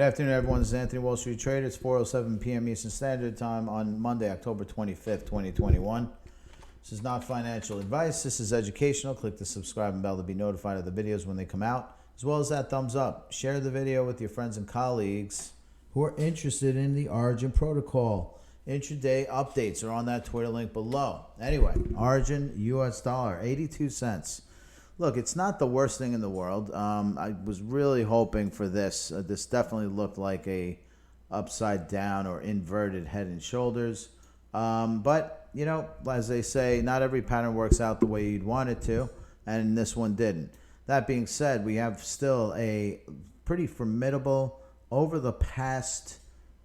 afternoon, everyone. This is Anthony, Wall Street Trader. It's 4:07 p.m. Eastern Standard Time on Monday, October 25th, 2021. This is not financial advice. This is educational. Click the subscribe and bell to be notified of the videos when they come out, as well as that thumbs up. Share the video with your friends and colleagues who are interested in the Origin protocol. Intraday updates are on that Twitter link below. Anyway, Origin US dollar, 82 cents. Look, it's not the worst thing in the world. I was really hoping for this. This definitely looked like a upside down or inverted head and shoulders. But, you know, as they say, not every pattern works out the way you'd want it to, and this one didn't. That being said, we have still a pretty formidable, over the past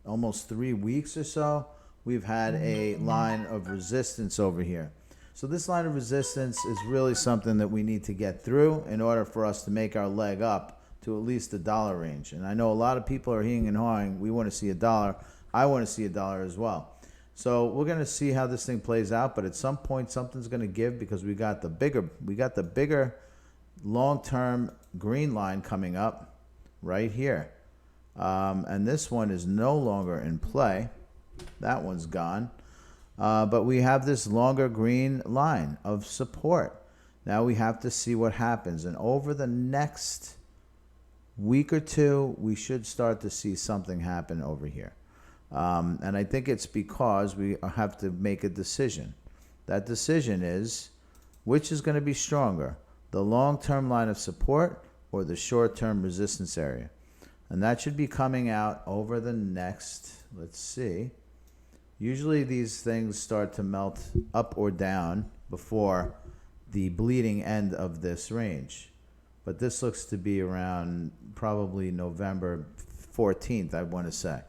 almost 3 weeks or so, we've had a line of resistance over here. So this line of resistance is really something that we need to get through in order for us to make our leg up to at least the dollar range. And I know a lot of people are heeing and hawing. We want to see a dollar. I want to see a dollar as well. So we're going to see how this thing plays out. But at some point, something's going to give because we got the bigger long-term green line coming up right here. And this one is no longer in play. That one's gone. But we have this longer green line of support. Now we have to see what happens. And over the next week or two, we should start to see something happen over here. And I think it's because we have to make a decision. That decision is, which is going to be stronger, the long-term line of support or the short-term resistance area? And that should be coming out over the next, let's see. Usually these things start to melt up or down before the bleeding end of this range. But this looks to be around probably November 14th, I want to say.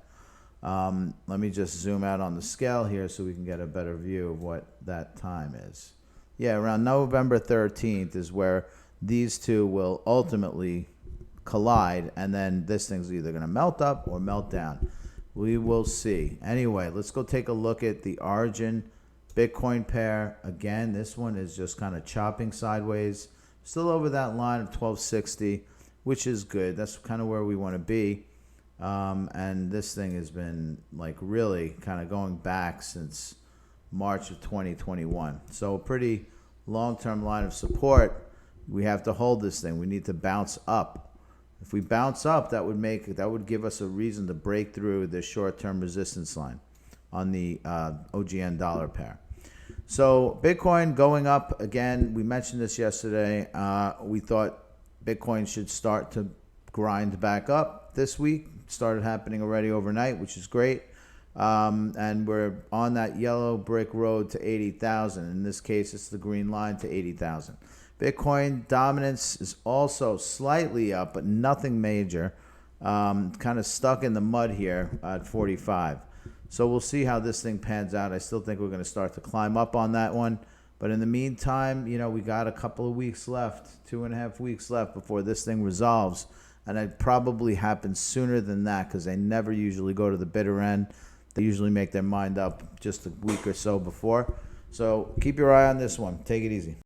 Let me just zoom out on the scale here so we can get a better view of what that time is. Yeah, around November 13th is where these two will ultimately collide, and then this thing's either going to melt up or melt down. We will see. Anyway, let's go take a look at the Origin Bitcoin pair. Again, this one is just kind of chopping sideways. Still over that line of 1260, which is good. That's kind of where we want to be. And this thing has been like really kind of going back since March of 2021. So a pretty long-term line of support. We have to hold this thing. We need to bounce up. If we bounce up, that would give us a reason to break through the short-term resistance line on the OGN dollar pair. So Bitcoin going up again. We mentioned this yesterday. We thought Bitcoin should start to grind back up this week. It started happening already overnight, which is great. And we're on that yellow brick road to 80,000. In this case, it's the green line to 80,000. Bitcoin dominance is also slightly up, but nothing major. Kind of stuck in the mud here at 45. So we'll see how this thing pans out. I still think we're going to start to climb up on that one. But in the meantime, you know, we got a couple of weeks left, 2.5 weeks left before this thing resolves. And it probably happens sooner than that because they never usually go to the bitter end. They usually make their mind up just a week or so before. So keep your eye on this one. Take it easy.